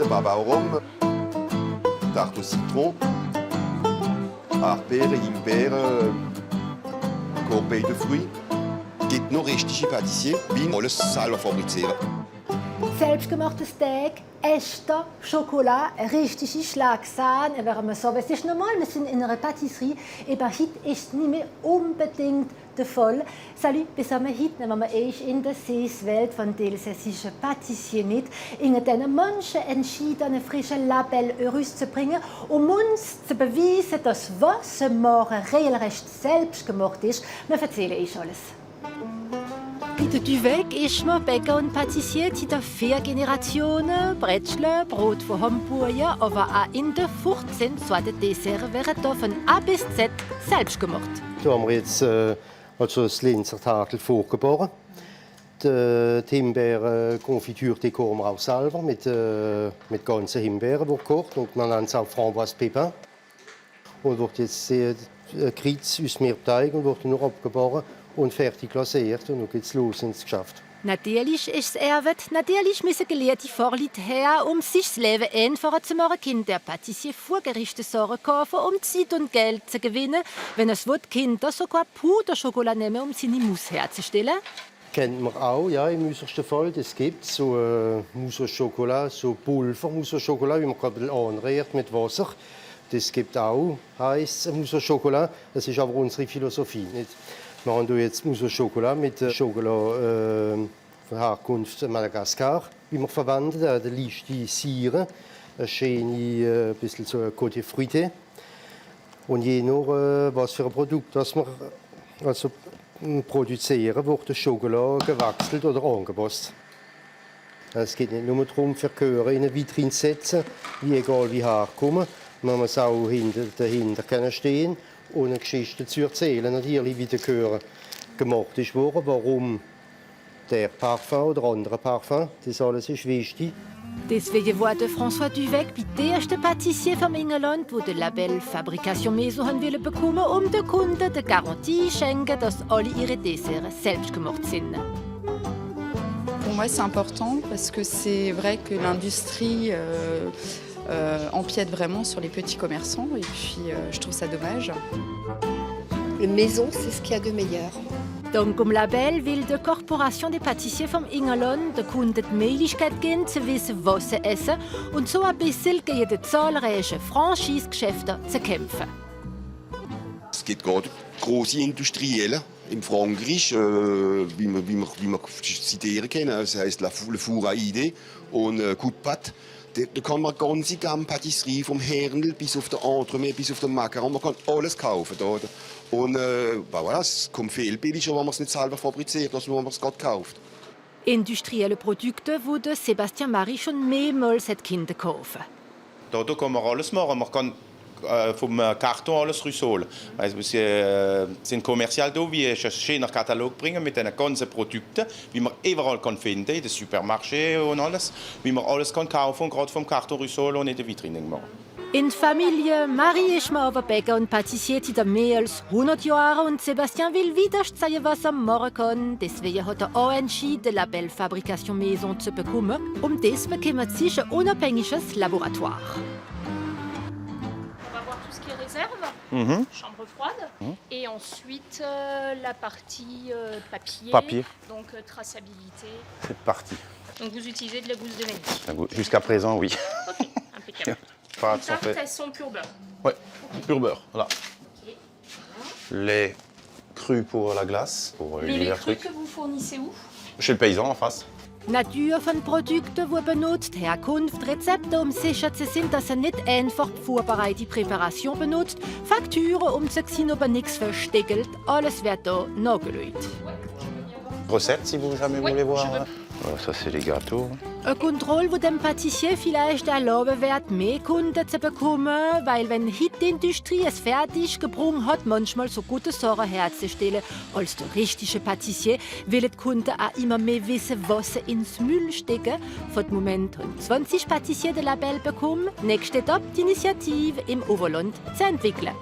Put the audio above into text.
baba au rhum, tarte au citron, Erdbeere, Himbeere, Corbeille de fruits. Gibt noch richtige Patissier, wie alles selber fabrizieren. Selbstgemachtes Steak, echter Schokolade, richtige Schlagsahne. Es ist normal, wir sind in einer Patisserie, aber heute ist es nicht mehr unbedingt der Fall. Salut, bis heute nehmen wir euch in der Welt von der elsässischen Patissier mit, in diesen Menschen entschieden, einen frischen Label rauszubringen, uns zu beweisen, dass was wir machen, regelrecht selbstgemacht ist. Wir erzählen euch alles. Bei der Duweg ist man Bäcker und Patissier seit 4 Generationen. Brettschle, Brot von Hamburger, aber auch in der 15 Sorten Dessert werden hier von A bis Z selbst gemacht. Da haben wir jetzt das Linzer Tagel vorgeboren. Die Himbeeren-Konfitüre die kochen wir auch selber mit ganzen Himbeeren, die gekocht und man nennt es auch Framboise Pépin. Und wird jetzt Kreuz aus Meerteig und wird nur abgebacken und fertig glasiert und dann geht's los ins Geschäft. Natürlich ist es Arbeit. Natürlich müssen gelehrte Vorleute her, sich das Leben einfacher zu machen, Kind der Patissier Vorgerichte kaufen, Zeit und Geld zu gewinnen. Wenn es wird, Kinder sogar Puderschokolade nehmen, seine Mousse herzustellen. Kennt man auch, ja, im äußersten Fall. Es gibt so Mousse au Chocolat, so Pulver Mousse au Chocolat, wie man gerade anrührt mit Wasser. Das gibt auch, heisst Mousse au Chocolat. Das ist aber unsere Philosophie. Nicht? Wir haben hier jetzt Mousse au Chocolat mit Schokolade von Herkunft Madagaskar, wie wir verwenden. Da liegt die Siere, eine schöne, bisschen so Côté fruité. Und je nach was für ein Produkt das wir also produzieren, wird der Schokolade gewechselt oder angepasst. Es geht nicht nur darum, für Köre in eine Vitrine zu setzen, wie egal wie herkommen. Man muss auch dahinter stehen und eine Geschichte zu erzählen, natürlich, wie der Chör gemacht ist worden, warum der Parfum oder andere Parfum, das alles ist wichtig. Deswegen wurde François Duvec der erste Patissier vom England, wo der Label Fabrication Maison bekommen wollte, den Kunden die Garantie zu schenken, dass alle ihre Desserts selbst gemacht sind. Pour moi, c'est important parce que c'est vrai que l'industrie empiète vraiment sur les petits commerçants et puis je trouve ça dommage. Une maison, c'est ce qu'il y a de meilleur. Dank dem Label will die Korporation der Patissier vom England den Kunden die Möglichkeit geben, zu wissen, was sie essen und so ein bisschen gegen die zahlreichen Franchise-Geschäfte zu kämpfen. Es gibt gerade große Industrielle in Frankreich, wie wir zitieren können. Das heißt Le Four à Idée und Coup de Patte. Da kann man ganze Patisserie vom Hernl bis auf den Entremets, bis auf den Macaron, man kann alles kaufen. Da. Und voilà, es kommt viel billiger, wenn man es nicht selber fabriziert, als wenn man es gerade kauft. Industrielle Produkte, die Sébastien Marie schon mehrmals hat Kinder kaufen. Da kann man alles machen. Man kann vom Karton alles rausholen. Also, wir sind kommerziell da, wie einen schönen Katalog bringen mit den ganzen Produkten, wie man überall kann finden, in den Supermärkten und alles, wie man alles kann kaufen und gerade vom Karton rausholen und in die Vitrine machen. In der Familie Marie ist man aber Bäcker und Patissier seit mehr als 100 Jahren und Sébastien will wieder zeigen, was er machen kann. Deswegen hat er auch entschieden, den Label Fabrication Maison zu bekommen. Das bekümmert sich ein unabhängiges Laboratoire. Chambre froide, et ensuite la partie papier, donc traçabilité. C'est parti. Donc vous utilisez de la gousse de vanille. Jusqu'à présent, oui. Ok, impeccable. Les tartes, elles sont pur beurre. Oui, pur beurre, voilà. Okay. Lait cru pour la glace, pour Les l'univers trucs truc. que vous fournissez où? Chez le paysan en face. Natur von Produkten, die benutzt, Herkunft, Rezepte, sicher zu sein, dass er nicht einfach vorbereitete Präparation benutzt, Fakturen, zu sehen, ob er nichts versteckelt. Alles wird hier nachgeschaut. Recette, si vous jamais voulez voir. Ça, c'est les gâteaux. Eine Kontrolle, die dem Patissier vielleicht erlauben wird, mehr Kunden zu bekommen, weil wenn heute die Industrie es fertig gebracht hat, manchmal so gute Sachen herzustellen als der richtige Patissier, will die Kunden auch immer mehr wissen, was sie ins Müll stecken. Für den Moment haben 20 Patissier das Label bekommen. Nächstes steht ab, die Initiative im Oberland zu entwickeln.